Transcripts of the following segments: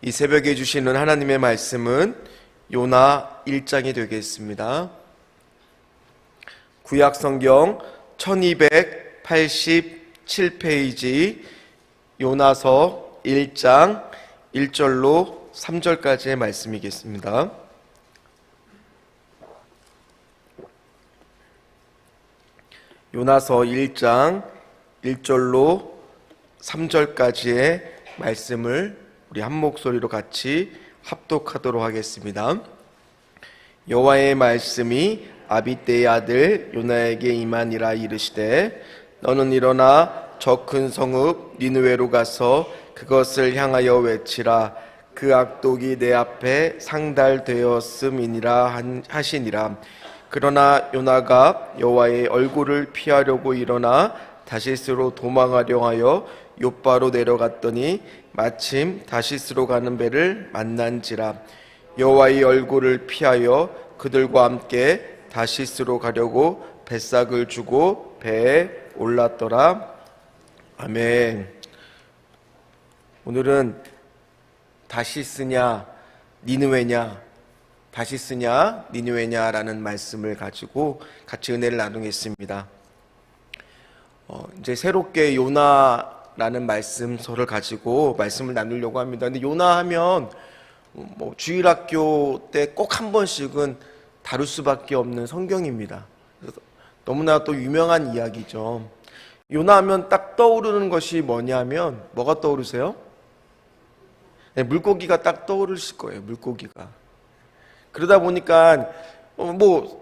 이 새벽에 주시는 하나님의 말씀은 요나 1장이 되겠습니다. 구약 성경 1287페이지 요나서 1장 1절로 3절까지의 말씀이겠습니다. 요나서 1장 1절로 3절까지의 말씀을 우리 한 목소리로 같이 합독하도록 하겠습니다. 여호와의 말씀이 아비떼의 아들 요나에게 임하니라. 이르시되 너는 일어나 저 큰 성읍 니느웨로 가서 그것을 향하여 외치라. 그 악독이 내 앞에 상달되었음이니라 하시니라. 그러나 요나가 여호와의 얼굴을 피하려고 일어나 다시스로 도망하려 하여 욥바로 내려갔더니 마침 다시스로 가는 배를 만난지라. 여호와의 얼굴을 피하여 그들과 함께 다시스로 가려고 뱃삭을 주고 배에 올랐더라. 아멘. 오늘은 다시스냐 니느웨냐, 다시스냐 니느웨냐라는 말씀을 가지고 같이 은혜를 나누겠습니다. 이제 새롭게 요나라는 말씀서를 가지고 말씀을 나누려고 합니다. 근데 요나 하면 주일학교 때 꼭 한 번씩은 다룰 수밖에 없는 성경입니다. 그래서 너무나 또 유명한 이야기죠. 요나 하면 딱 떠오르는 것이 뭐냐면, 뭐가 떠오르세요? 네, 물고기가 딱 떠오르실 거예요. 물고기가. 그러다 보니까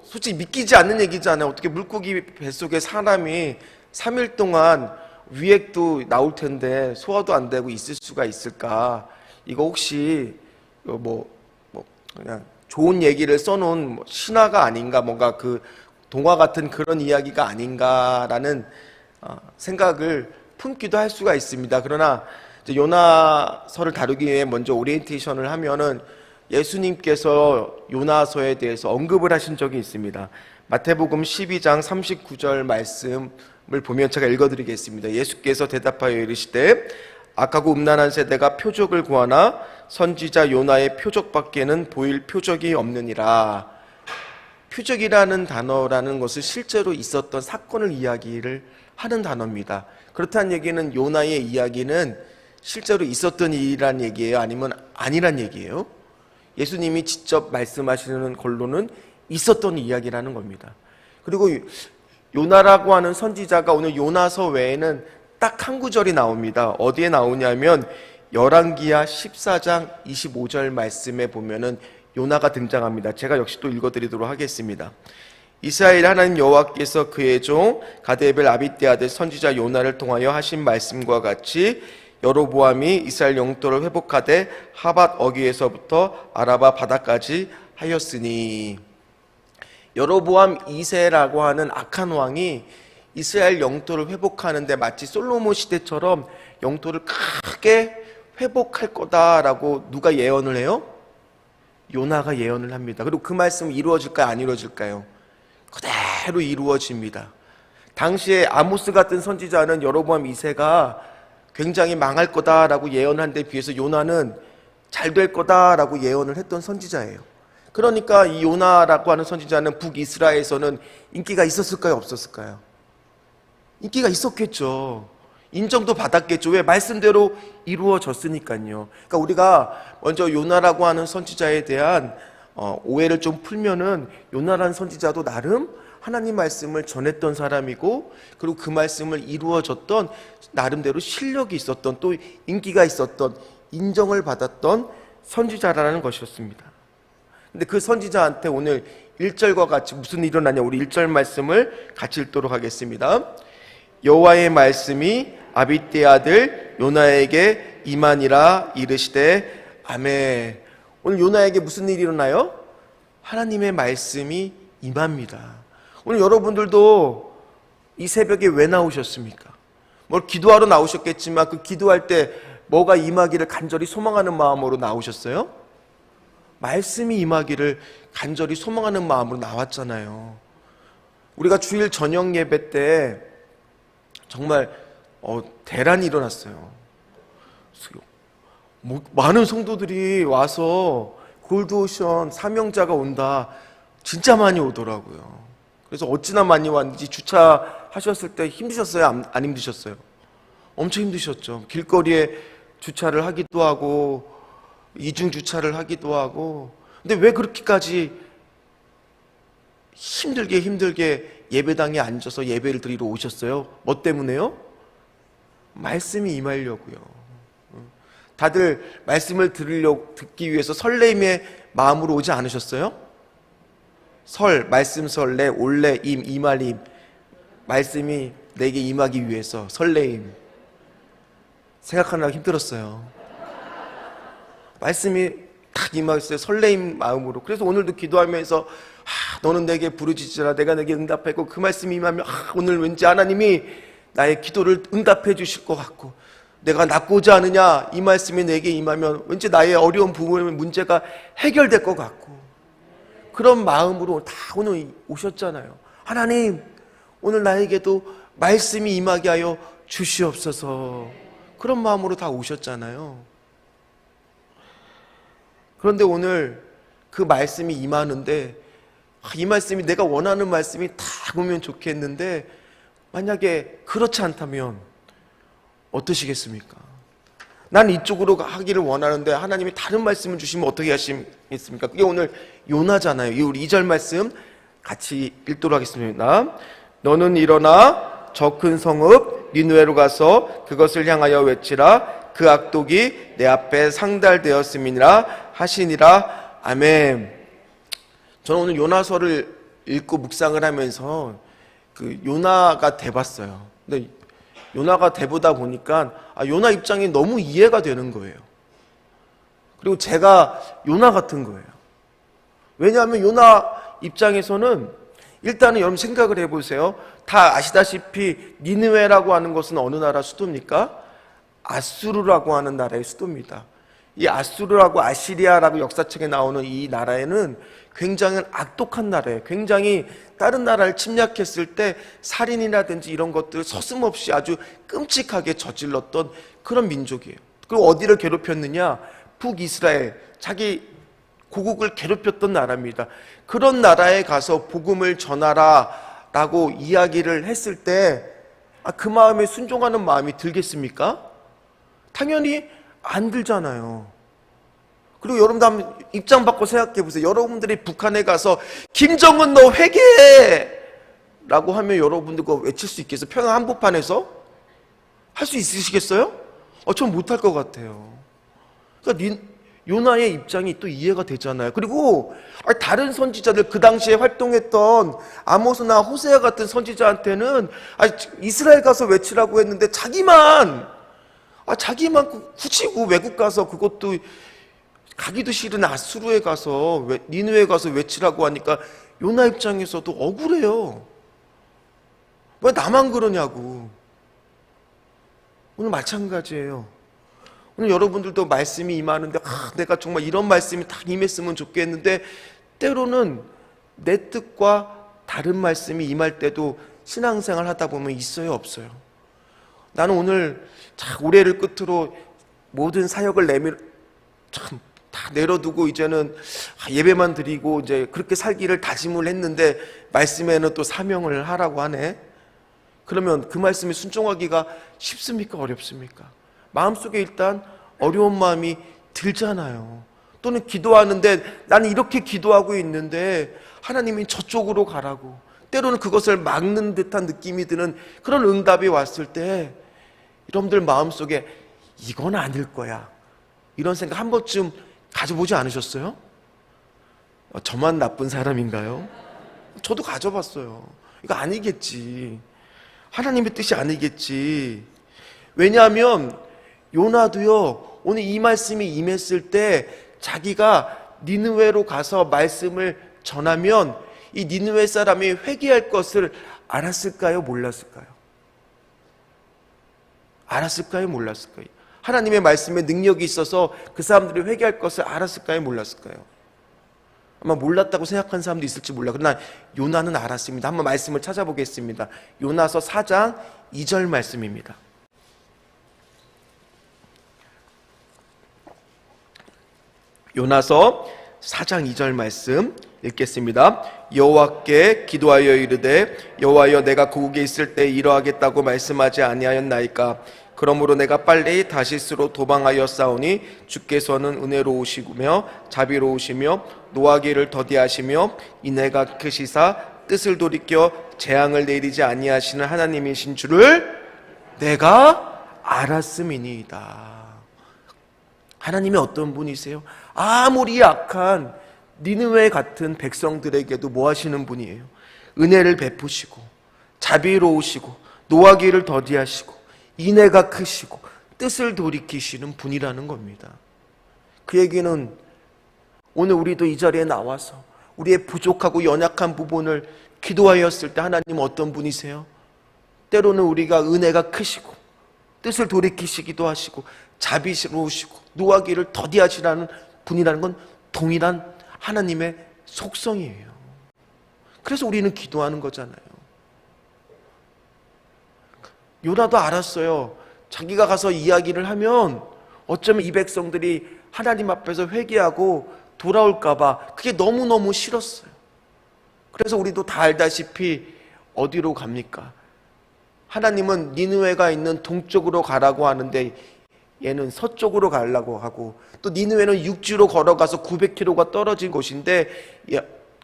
솔직히 믿기지 않는 얘기잖아요. 어떻게 물고기 뱃속에 사람이 3일 동안 위액도 나올 텐데 소화도 안 되고 있을 수가 있을까? 이거 혹시 그냥 좋은 얘기를 써놓은 신화가 아닌가, 뭔가 그 동화 같은 그런 이야기가 아닌가라는 생각을 품기도 할 수가 있습니다. 그러나 이제 요나서를 다루기 위해 먼저 오리엔테이션을 하면은 예수님께서 요나서에 대해서 언급을 하신 적이 있습니다. 마태복음 12장 39절 말씀을 보면 제가 읽어드리겠습니다. 예수께서 대답하여 이르시되 악하고 음란한 세대가 표적을 구하나 선지자 요나의 표적밖에는 보일 표적이 없느니라. 표적이라는 단어라는 것은 실제로 있었던 사건을 이야기를 하는 단어입니다. 그렇다는 얘기는 요나의 이야기는 실제로 있었던 일이란 얘기예요? 아니면 아니란 얘기예요? 예수님이 직접 말씀하시는 걸로는 있었던 이야기라는 겁니다. 그리고 요나라고 하는 선지자가 오늘 요나서 외에는 딱 한 구절이 나옵니다. 어디에 나오냐면 열왕기하 14장 25절 말씀에 보면은 요나가 등장합니다. 제가 역시 또 읽어드리도록 하겠습니다. 이스라엘 하나님 여호와께서 그의 종 가데벨 아비떼 아들 선지자 요나를 통하여 하신 말씀과 같이 여로보암이 이스라엘 영토를 회복하되 하밧 어귀에서부터 아라바 바다까지 하였으니. 여로보암 2세라고 하는 악한 왕이 이스라엘 영토를 회복하는데 마치 솔로몬 시대처럼 영토를 크게 회복할 거다라고 누가 예언을 해요? 요나가 예언을 합니다. 그리고 그 말씀이 이루어질까요? 안 이루어질까요? 그대로 이루어집니다. 당시에 아모스 같은 선지자는 여로보암 2세가 굉장히 망할 거다라고 예언한 데 비해서 요나는 잘 될 거다라고 예언을 했던 선지자예요. 그러니까 이 요나라고 하는 선지자는 북이스라엘에서는 인기가 있었을까요? 없었을까요? 인기가 있었겠죠. 인정도 받았겠죠. 왜? 말씀대로 이루어졌으니까요. 그러니까 우리가 먼저 요나라고 하는 선지자에 대한 오해를 좀 풀면은 요나라는 선지자도 나름 하나님 말씀을 전했던 사람이고, 그리고 그 말씀을 이루어졌던 나름대로 실력이 있었던, 또 인기가 있었던, 인정을 받았던 선지자라는 것이었습니다. 근데 그 선지자한테 오늘 1절과 같이 무슨 일이 일어나냐, 우리 1절 말씀을 같이 읽도록 하겠습니다. 여호와의 말씀이 아비떼의 아들 요나에게 임하니라. 이르시되 아멘. 오늘 요나에게 무슨 일이 일어나요? 하나님의 말씀이 임합니다. 오늘 여러분들도 이 새벽에 왜 나오셨습니까? 기도하러 나오셨겠지만 그 기도할 때 뭐가 임하기를 간절히 소망하는 마음으로 나오셨어요? 말씀이 임하기를 간절히 소망하는 마음으로 나왔잖아요. 우리가 주일 저녁 예배 때 정말 대란이 일어났어요. 많은 성도들이 와서 골드오션 사명자가 온다. 진짜 많이 오더라고요. 그래서 어찌나 많이 왔는지 주차하셨을 때 힘드셨어요? 안 힘드셨어요? 엄청 힘드셨죠. 길거리에 주차를 하기도 하고 이중 주차를 하기도 하고. 근데 왜 그렇게까지 힘들게 예배당에 앉아서 예배를 드리러 오셨어요? 뭐 때문에요? 말씀이 임하려고요. 다들 말씀을 듣기 위해서 설레임의 마음으로 오지 않으셨어요? 말씀 설레, 올레, 임할임. 말씀이 내게 임하기 위해서 설레임. 생각하느라 힘들었어요. 말씀이 딱 임하겠어요. 설레임 마음으로. 그래서 오늘도 기도하면서 너는 내게 부르짖으라 내가 내게 응답하고 그 말씀이 임하면 오늘 왠지 하나님이 나의 기도를 응답해 주실 것 같고 내가 낫고자 하느냐 이 말씀이 내게 임하면 왠지 나의 어려운 부분의 문제가 해결될 것 같고 그런 마음으로 다 오늘 오셨잖아요. 하나님 오늘 나에게도 말씀이 임하게 하여 주시옵소서. 그런 마음으로 다 오셨잖아요. 그런데 오늘 그 말씀이 임하는데 이 말씀이 내가 원하는 말씀이 다 오면 좋겠는데 만약에 그렇지 않다면 어떠시겠습니까? 난 이쪽으로 하기를 원하는데 하나님이 다른 말씀을 주시면 어떻게 하시겠습니까? 그게 오늘 요나잖아요. 우리 2절 말씀 같이 읽도록 하겠습니다. 너는 일어나 저 큰 성읍 니느웨로 가서 그것을 향하여 외치라. 그 악독이 내 앞에 상달되었음이니라 하시니라. 아멘. 저는 오늘 요나서를 읽고 묵상을 하면서 그 요나가 돼봤어요. 근데 요나가 돼보다 보니까 요나 입장이 너무 이해가 되는 거예요. 그리고 제가 요나 같은 거예요. 왜냐하면 요나 입장에서는 일단은 여러분 생각을 해보세요. 다 아시다시피 니느웨라고 하는 것은 어느 나라 수도입니까? 아수르라고 하는 나라의 수도입니다. 이 아수르라고 아시리아라고 역사책에 나오는 이 나라에는 굉장히 악독한 나라예요. 굉장히 다른 나라를 침략했을 때 살인이라든지 이런 것들을 서슴없이 아주 끔찍하게 저질렀던 그런 민족이에요. 그리고 어디를 괴롭혔느냐? 북이스라엘, 자기 고국을 괴롭혔던 나라입니다. 그런 나라에 가서 복음을 전하라 라고 이야기를 했을 때 그 마음에 순종하는 마음이 들겠습니까? 당연히 안 들잖아요. 그리고 여러분도 한번 입장 바꿔 생각해 보세요. 여러분들이 북한에 가서 김정은 너 회개해! 라고 하면 여러분들 그거 외칠 수 있겠어요? 평양 한복판에서? 할 수 있으시겠어요? 전 못할 것 같아요. 그러니까 요나의 입장이 또 이해가 되잖아요. 그리고 다른 선지자들 그 당시에 활동했던 아모스나 호세아 같은 선지자한테는 이스라엘 가서 외치라고 했는데 자기만 굳이 외국 가서 그것도 가기도 싫은 아수르에 가서 니느웨에 가서 외치라고 하니까 요나 입장에서도 억울해요. 왜 나만 그러냐고. 오늘 마찬가지예요. 오늘 여러분들도 말씀이 임하는데 내가 정말 이런 말씀이 딱 임했으면 좋겠는데 때로는 내 뜻과 다른 말씀이 임할 때도 신앙생활 하다 보면 있어요, 없어요? 나는 오늘 올해를 끝으로 모든 사역을 다 내려두고 이제는 예배만 드리고 이제 그렇게 살기를 다짐을 했는데 말씀에는 또 사명을 하라고 하네. 그러면 그 말씀에 순종하기가 쉽습니까? 어렵습니까? 마음속에 일단 어려운 마음이 들잖아요. 또는 기도하는데 나는 이렇게 기도하고 있는데 하나님이 저쪽으로 가라고 때로는 그것을 막는 듯한 느낌이 드는 그런 응답이 왔을 때 여러분들 마음속에 이건 아닐 거야 이런 생각 한 번쯤 가져보지 않으셨어요? 저만 나쁜 사람인가요? 저도 가져봤어요. 이거 아니겠지. 하나님의 뜻이 아니겠지. 왜냐하면 요나도요 오늘 이 말씀이 임했을 때 자기가 니느웨로 가서 말씀을 전하면 이 니느웨 사람이 회개할 것을 알았을까요? 몰랐을까요? 알았을까요? 몰랐을까요? 하나님의 말씀에 능력이 있어서 그 사람들이 회개할 것을 알았을까요? 몰랐을까요? 아마 몰랐다고 생각하는 사람도 있을지 몰라. 그러나 요나는 알았습니다. 한번 말씀을 찾아보겠습니다. 요나서 4장 2절 말씀입니다. 요나서 4장 2절 말씀 읽겠습니다. 여호와께 기도하여 이르되 여호와여 내가 고국에 있을 때 이러하겠다고 말씀하지 아니하였나이까. 그러므로 내가 빨리 다시스로 도망하여 싸우니 주께서는 은혜로우시며 자비로우시며 노하기를 더디하시며 인애가 크시사 뜻을 돌이켜 재앙을 내리지 아니하시는 하나님이신 줄을 내가 알았음이니이다. 하나님이 어떤 분이세요? 아무리 악한 니느웨 같은 백성들에게도 뭐 하시는 분이에요? 은혜를 베푸시고 자비로우시고 노하기를 더디하시고 인애가 크시고 뜻을 돌이키시는 분이라는 겁니다. 그 얘기는 오늘 우리도 이 자리에 나와서 우리의 부족하고 연약한 부분을 기도하였을 때 하나님 어떤 분이세요? 때로는 우리가 은혜가 크시고 뜻을 돌이키시기도 하시고 자비로우시고 노하기를 더디하시라는 분이라는 건 동일한 하나님의 속성이에요. 그래서 우리는 기도하는 거잖아요. 요나도 알았어요. 자기가 가서 이야기를 하면 어쩌면 이 백성들이 하나님 앞에서 회개하고 돌아올까봐 그게 너무너무 싫었어요. 그래서 우리도 다 알다시피 어디로 갑니까? 하나님은 니느웨가 있는 동쪽으로 가라고 하는데 얘는 서쪽으로 가려고 하고, 또 니느웨는 육지로 걸어가서 900km가 떨어진 곳인데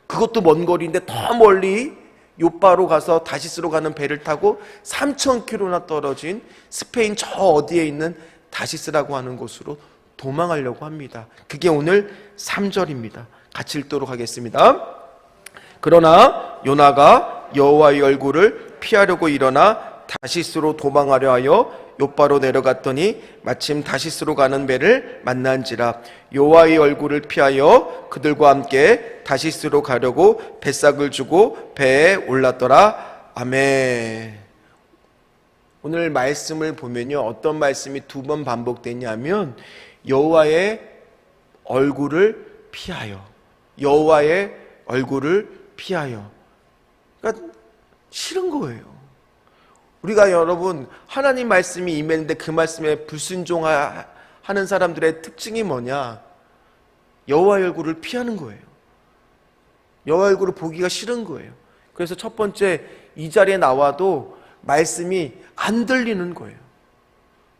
그것도 먼 거리인데 더 멀리 요바로 가서 다시스로 가는 배를 타고 3000km나 떨어진 스페인 저 어디에 있는 다시스라고 하는 곳으로 도망하려고 합니다. 그게 오늘 3절입니다. 같이 읽도록 하겠습니다. 그러나 요나가 여호와의 얼굴을 피하려고 일어나 다시스로 도망하려 하여 요바로 내려갔더니 마침 다시스로 가는 배를 만난지라. 여호와의 얼굴을 피하여 그들과 함께 다시스로 가려고 뱃삭을 주고 배에 올랐더라. 아멘. 오늘 말씀을 보면요, 어떤 말씀이 두 번 반복되냐면 여호와의 얼굴을 피하여, 여호와의 얼굴을 피하여. 그러니까 싫은 거예요. 우리가 여러분 하나님 말씀이 임했는데 그 말씀에 불순종하는 사람들의 특징이 뭐냐? 여호와의 얼굴을 피하는 거예요. 여호와의 얼굴을 보기가 싫은 거예요. 그래서 첫 번째, 이 자리에 나와도 말씀이 안 들리는 거예요.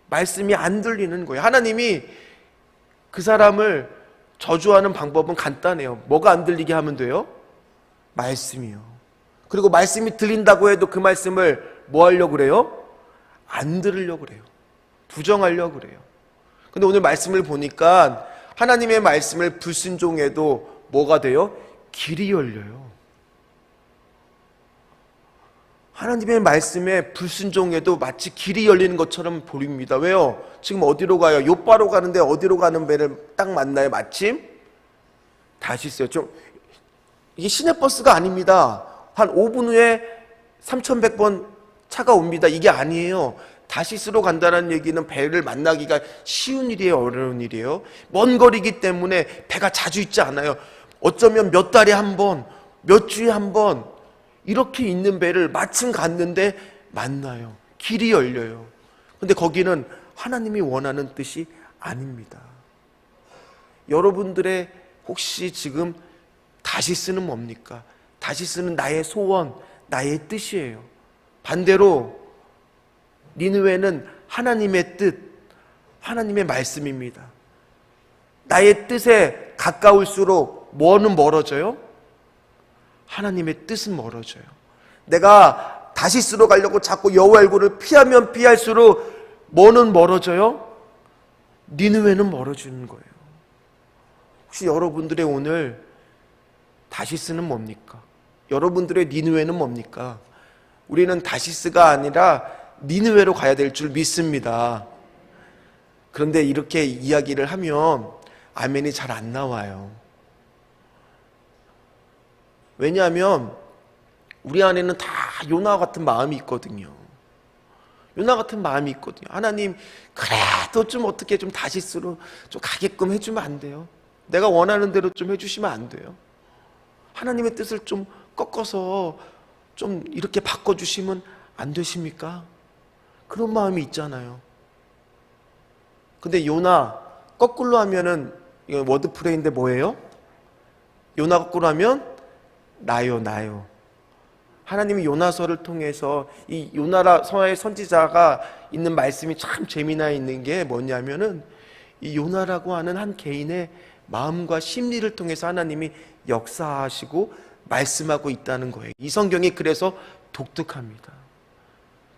말씀이 안 들리는 거예요. 하나님이 그 사람을 저주하는 방법은 간단해요. 뭐가 안 들리게 하면 돼요? 말씀이요. 그리고 말씀이 들린다고 해도 그 말씀을 뭐 하려고 그래요? 안 들으려고 그래요. 부정하려고 그래요. 근데 오늘 말씀을 보니까 하나님의 말씀을 불순종해도 뭐가 돼요? 길이 열려요. 하나님의 말씀에 불순종해도 마치 길이 열리는 것처럼 보입니다. 왜요? 지금 어디로 가요? 요바로 가는데 어디로 가는 배를 딱 만나요? 마침 다시스요. 이게 시내버스가 아닙니다. 한 5분 후에 3100번 차가 옵니다. 이게 아니에요. 다시스로 간다는 얘기는 배를 만나기가 쉬운 일이에요, 어려운 일이에요? 먼 거리이기 때문에 배가 자주 있지 않아요. 어쩌면 몇 달에 한 번, 몇 주에 한 번 이렇게 있는 배를 마침 갔는데 만나요. 길이 열려요. 근데 거기는 하나님이 원하는 뜻이 아닙니다. 여러분들의 혹시 지금 다시스는 뭡니까? 다시스는 나의 소원, 나의 뜻이에요. 반대로 니느웨는 하나님의 뜻, 하나님의 말씀입니다. 나의 뜻에 가까울수록 뭐는 멀어져요? 하나님의 뜻은 멀어져요. 내가 다시스로 가려고 자꾸 여호와 얼굴을 피하면 피할수록 뭐는 멀어져요? 니느웨는 멀어지는 거예요. 혹시 여러분들의 오늘 다시스는 뭡니까? 여러분들의 니느웨는 뭡니까? 우리는 다시스가 아니라 니느웨로 가야 될 줄 믿습니다. 그런데 이렇게 이야기를 하면 아멘이 잘 안 나와요. 왜냐하면 우리 안에는 다 요나 같은 마음이 있거든요. 요나 같은 마음이 있거든요. 하나님, 그래도 좀 어떻게 좀 다시스로 좀 가게끔 해주면 안 돼요? 내가 원하는 대로 좀 해주시면 안 돼요? 하나님의 뜻을 좀 꺾어서 좀 이렇게 바꿔주시면 안 되십니까? 그런 마음이 있잖아요. 근데 요나 거꾸로 하면은 이건 워드 플레이인데 뭐예요? 요나 거꾸로 하면 나요, 나요. 하나님이 요나서를 통해서 이 요나라서의 선지자가 있는 말씀이 참 재미나 있는 게 뭐냐면은 이 요나라고 하는 한 개인의 마음과 심리를 통해서 하나님이 역사하시고 말씀하고 있다는 거예요. 이 성경이 그래서 독특합니다.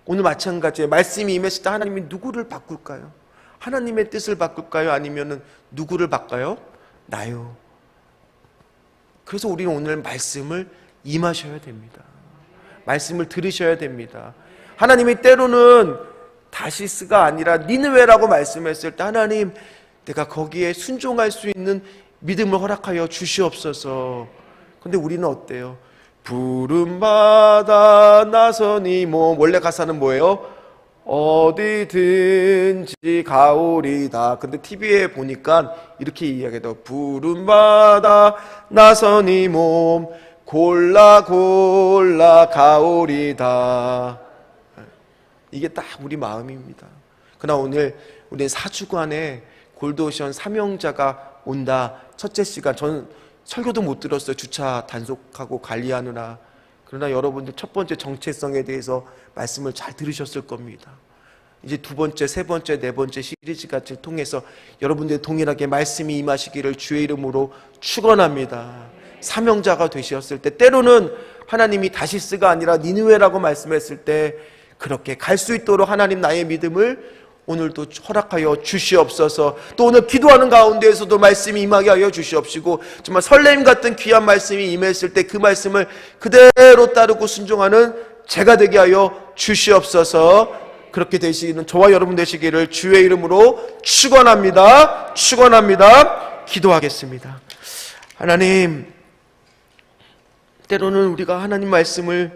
오늘 마찬가지예요. 말씀이 임했을 때 하나님이 누구를 바꿀까요? 하나님의 뜻을 바꿀까요? 아니면은 누구를 바꿔요? 나요. 그래서 우리는 오늘 말씀을 임하셔야 됩니다. 말씀을 들으셔야 됩니다. 하나님이 때로는 다시스가 아니라 니느웨라고 말씀했을 때 하나님 내가 거기에 순종할 수 있는 믿음을 허락하여 주시옵소서. 근데 우리는 어때요? 푸른 바다 나서니 몸, 원래 가사는 뭐예요? 어디든지 가오리다. 근데 TV에 보니까 이렇게 이야기해요. 푸른 바다 나서니 몸 골라 골라 가오리다. 이게 딱 우리 마음입니다. 그러나 오늘 우리 4주간에 골드오션 사명자가 온다. 첫째 시간, 저는 설교도 못 들었어요. 주차 단속하고 관리하느라. 그러나 여러분들 첫 번째 정체성에 대해서 말씀을 잘 들으셨을 겁니다. 이제 두 번째, 세 번째, 네 번째 시리즈 같이 통해서 여러분들 동일하게 말씀이 임하시기를 주의 이름으로 축원합니다. 사명자가 되셨을 때 때로는 하나님이 다시스가 아니라 니느웨라고 말씀했을 때 그렇게 갈 수 있도록 하나님 나의 믿음을 오늘도 허락하여 주시옵소서. 또 오늘 기도하는 가운데에서도 말씀이 임하게 하여 주시옵시고 정말 설레임 같은 귀한 말씀이 임했을 때 그 말씀을 그대로 따르고 순종하는 제가 되게 하여 주시옵소서. 그렇게 되시는 저와 여러분 되시기를 주의 이름으로 축원합니다. 축원합니다. 기도하겠습니다. 하나님, 때로는 우리가 하나님 말씀을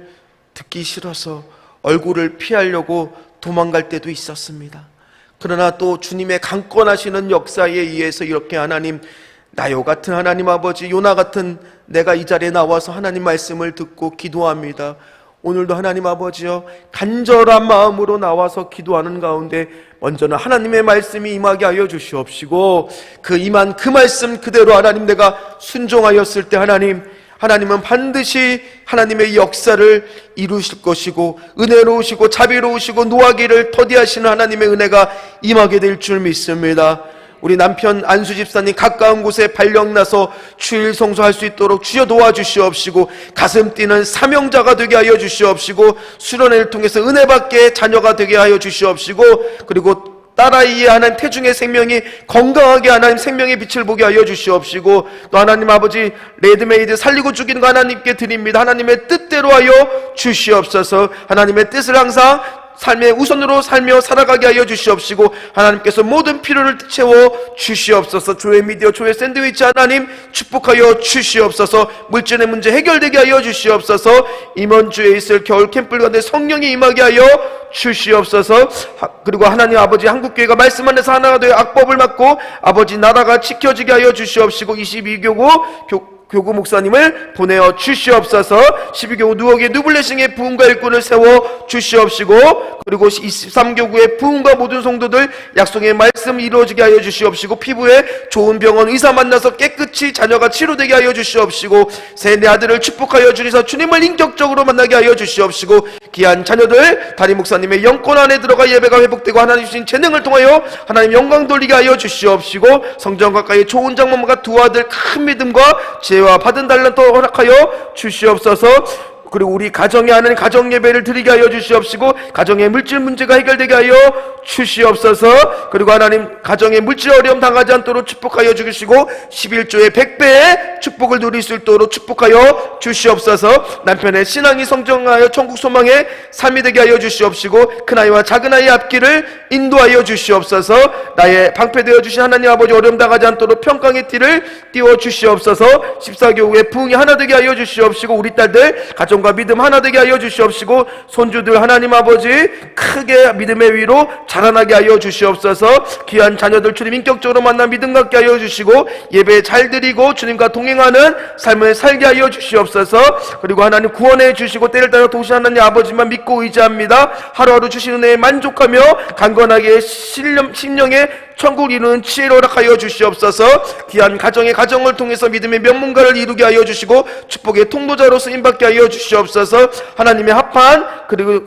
듣기 싫어서 얼굴을 피하려고 도망갈 때도 있었습니다. 그러나 또 주님의 강권하시는 역사에 의해서 이렇게 하나님, 나요 같은 하나님 아버지, 요나 같은 내가 이 자리에 나와서 하나님 말씀을 듣고 기도합니다. 오늘도 하나님 아버지여, 간절한 마음으로 나와서 기도하는 가운데 먼저는 하나님의 말씀이 임하게 하여 주시옵시고 그 임한 그 말씀 그대로 하나님 내가 순종하였을 때 하나님은 반드시 하나님의 역사를 이루실 것이고 은혜로우시고 자비로우시고 노하기를 더디하시는 하나님의 은혜가 임하게 될 줄 믿습니다. 우리 남편 안수 집사님 가까운 곳에 발령나서 주일 성수할 수 있도록 주여 도와주시옵시고 가슴 뛰는 사명자가 되게 하여 주시옵시고 수련회를 통해서 은혜 받게 자녀가 되게 하여 주시옵시고 그리고 딸아이의 하나님 태중의 생명이 건강하게 하나님 생명의 빛을 보게 하여 주시옵시고 또 하나님 아버지 레드메이드 살리고 죽이는 거 하나님께 드립니다. 하나님의 뜻대로 하여 주시옵소서. 하나님의 뜻을 항상 삶의 우선으로 살며 살아가게 하여 주시옵시고 하나님께서 모든 필요를 채워 주시옵소서. 조의 미디어 조의 샌드위치 하나님 축복하여 주시옵소서. 물질의 문제 해결되게 하여 주시옵소서. 임원주에 있을 겨울 캠프를 가운데 성령이 임하게 하여 주시옵소서. 그리고 하나님 아버지 한국교회가 말씀 안에서 하나가 되어 악법을 막고 아버지 나라가 지켜지게 하여 주시옵시고 22교구 교구 목사님을 보내어 주시옵소서. 12교구 누억의 누블레싱의 부흥과 일꾼을 세워 주시옵시고 그리고 23교구의 부흥과 모든 성도들 약속의 말씀 이루어지게 하여 주시옵시고 피부에 좋은 병원 의사 만나서 깨끗이 자녀가 치료되게 하여 주시옵시고 새 내 아들을 축복하여 주리사 주님을 인격적으로 만나게 하여 주시옵시고 귀한 자녀들 담임 목사님의 영권 안에 들어가 예배가 회복되고 하나님 주신 재능을 통하여 하나님 영광 돌리게 하여 주시옵시고 성전 가까이 좋은 장모님과 두 아들 큰 믿음과 와 받은 달란트 허락하여 주시옵소서. 그리고 우리 가정에 하는 가정 예배를 드리게 하여 주시옵시고 가정의 물질 문제가 해결되게 하여 주시옵소서. 그리고 하나님 가정의 물질 어려움 당하지 않도록 축복하여 주시고 11조의 100배의 축복을 누릴 수 있도록 축복하여 주시옵소서. 남편의 신앙이 성장하여 천국 소망의 삶이 되게 하여 주시옵시고 큰아이와 작은아이의 앞길을 인도하여 주시옵소서. 나의 방패되어 주신 하나님 아버지 어려움 당하지 않도록 평강의 띠를 띄워 주시옵소서. 14교구의 부흥이 하나 되게 하여 주시옵시고 우리 딸들 가정 열정과 믿음 하나 되게 하여 주시옵시고 손주들 하나님 아버지 크게 믿음의 위로 자라나게 하여 주시옵소서. 귀한 자녀들 주님 인격적으로 만난 믿음 갖게 하여 주시고 예배 잘 드리고 주님과 동행하는 삶을 살게 하여 주시옵소서. 그리고 하나님 구원해 주시고 때를 따라 도우시는 하나님 아버지만 믿고 의지합니다. 하루하루 주시는 은혜에 만족하며 강건하게 심령의 천국 이루는 지혜를 허락하여 주시옵소서. 귀한 가정을 통해서 믿음의 명문가를 이루게 하여 주시고 축복의 통도자로 쓰임받게 하여 주시옵소서. 하나님의 합한 그리고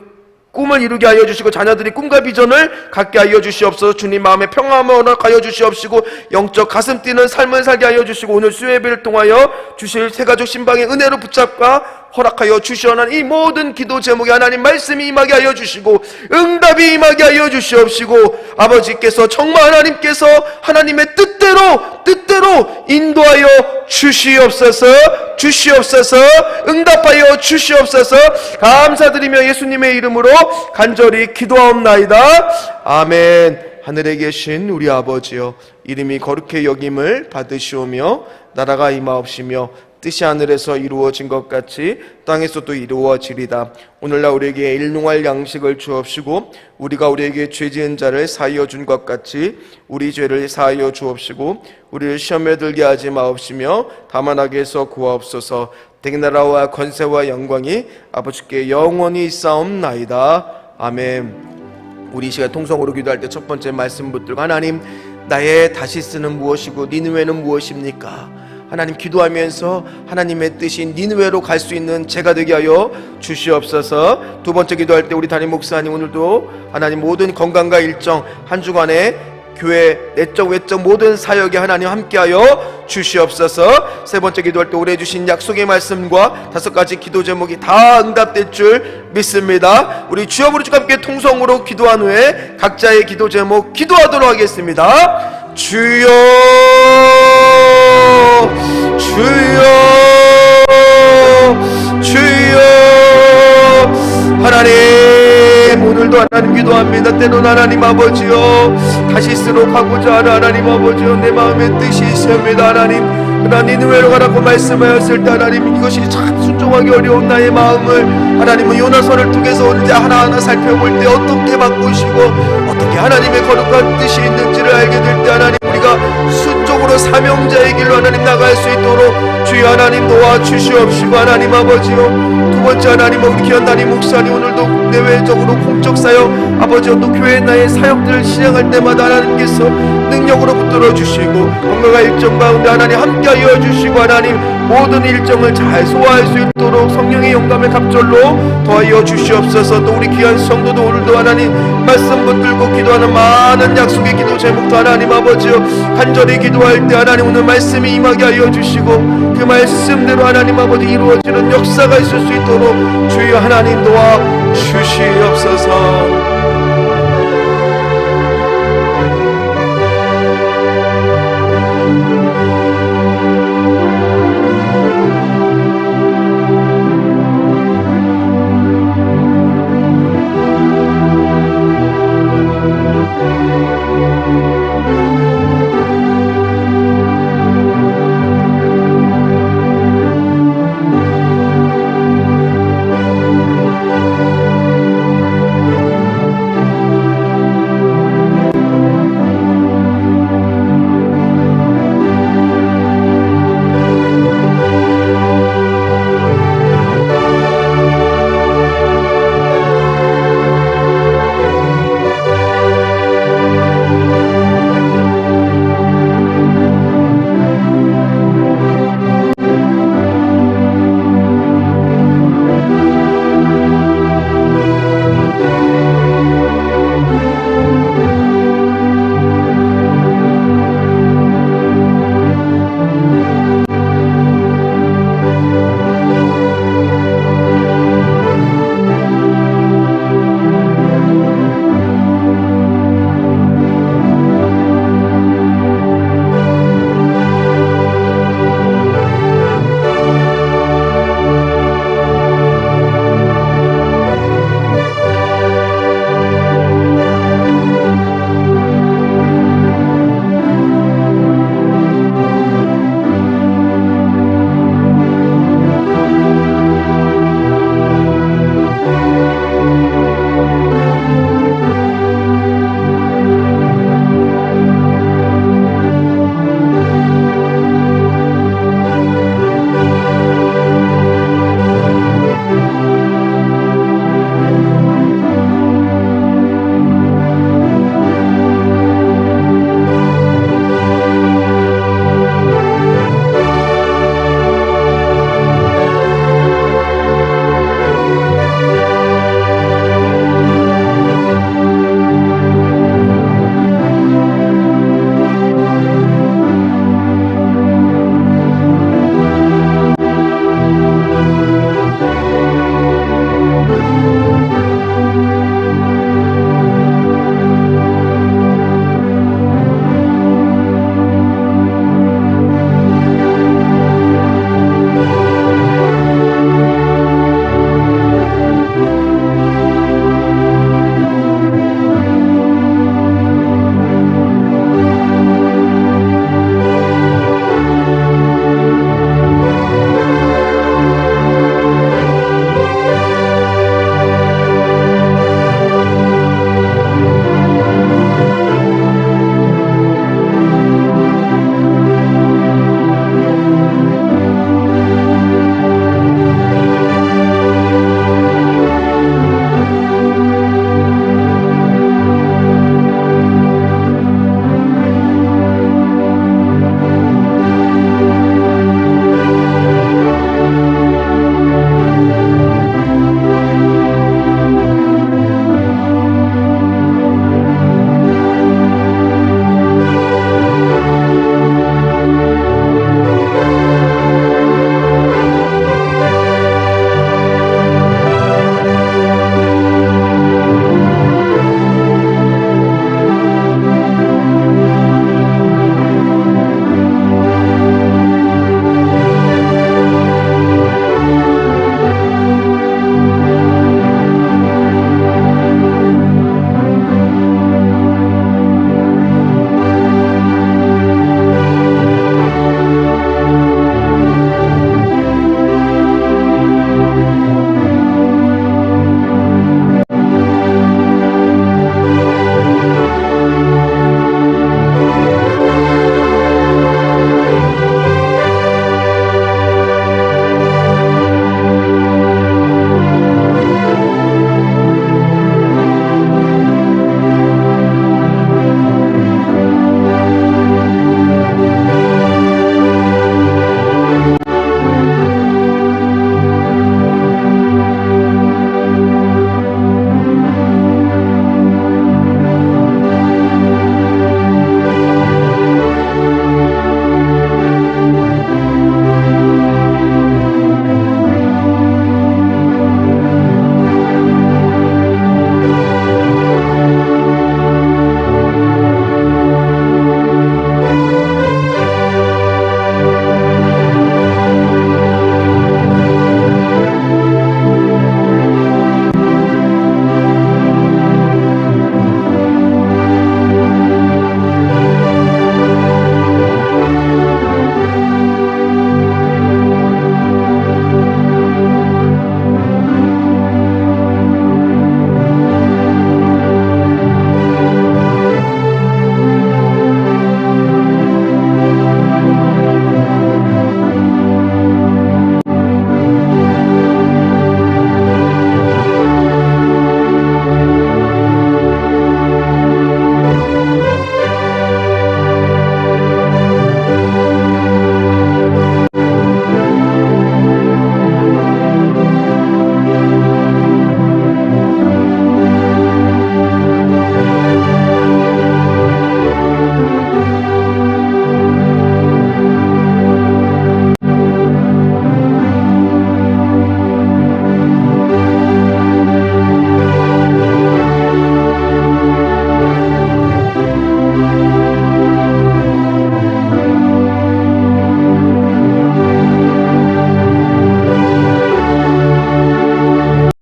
꿈을 이루게 하여 주시고 자녀들이 꿈과 비전을 갖게 하여 주시옵소서. 주님 마음의 평안을 허락하여 주시옵시고 영적 가슴 뛰는 삶을 살게 하여 주시고 오늘 수요예배를 통하여 주실 새가족 신방의 은혜로 붙잡과 허락하여 주시오나니 이 모든 기도 제목에 하나님 말씀이 임하게 하여 주시고 응답이 임하게 하여 주시옵시고 아버지께서 정말 하나님께서 하나님의 뜻대로 인도하여 주시옵소서. 응답하여 주시옵소서. 감사드리며 예수님의 이름으로 간절히 기도하옵나이다. 아멘. 하늘에 계신 우리 아버지여, 이름이 거룩히 여김을 받으시오며 나라가 임하옵시며 뜻이 하늘에서 이루어진 것 같이 땅에서도 이루어지리다. 오늘날 우리에게 일용할 양식을 주옵시고 우리가 우리에게 죄 지은 자를 사하여 준 것 같이 우리 죄를 사하여 주옵시고 우리를 시험에 들게 하지 마옵시며 다만 악에서 구하옵소서. 대나라와 권세와 영광이 아버지께 영원히 있사옵나이다. 아멘. 우리 이 시간 통성으로 기도할 때 첫 번째 말씀 붙들고 하나님, 나의 다시스는 무엇이고 니느웨는 무엇입니까? 하나님 기도하면서 하나님의 뜻인 니느웨로 갈 수 있는 제가 되게 하여 주시옵소서. 두 번째 기도할 때 우리 담임 목사님 오늘도 하나님 모든 건강과 일정 한 주간에 교회 내적 외적 모든 사역에 하나님 함께하여 주시옵소서. 세 번째 기도할 때 오래 주신 약속의 말씀과 다섯 가지 기도 제목이 다 응답될 줄 믿습니다. 우리 주여 부르짖고 함께 통성으로 기도한 후에 각자의 기도 제목 기도하도록 하겠습니다. 주여 하나님, 오늘도 하나님 기도합니다. 때론 하나님 아버지요 다시스로 가고자 하는 하나님 아버지요 내 마음의 뜻이 있습니다. 하나님, 그러나 니느웨로 가라고 말씀하였을 때 하나님 이것이 참 순종하기 어려운 나의 마음을 하나님은 요나서를 통해서 오늘 하나하나 살펴볼 때 어떻게 바꾸시고 어떻게 하나님의 거룩한 뜻이 있는지를 알게 될 때 하나님 우리가 순종으로 사명자의 길로 하나님 나갈 수 있도록 주여 하나님 도와주시옵시고 하나님 아버지요 두 번째 하나님 우리 귀한 담임 목사님 오늘도 내외적으로 공적 사역 아버지요 또 교회 나의 사역들을 실행할 때마다 하나님께서 능력으로 붙들어 주시고 건강한 일정 가운데 하나님 함께하여 주시고 하나님 모든 일정을 잘 소화할 수 있도록 성령의 영감의 갑절로 더하여 주시옵소서. 또 우리 귀한 성도도 오늘도 하나님 말씀 붙들고 기도하는 많은 약속의 기도 제목도 하나님 아버지요 간절히 기도할 때 하나님 오늘 말씀이 임하게 하여 주시고 그 말씀대로 하나님 아버지 이루어지는 역사가 있을 수 있도록 주여 하나님 도와 주시옵소서.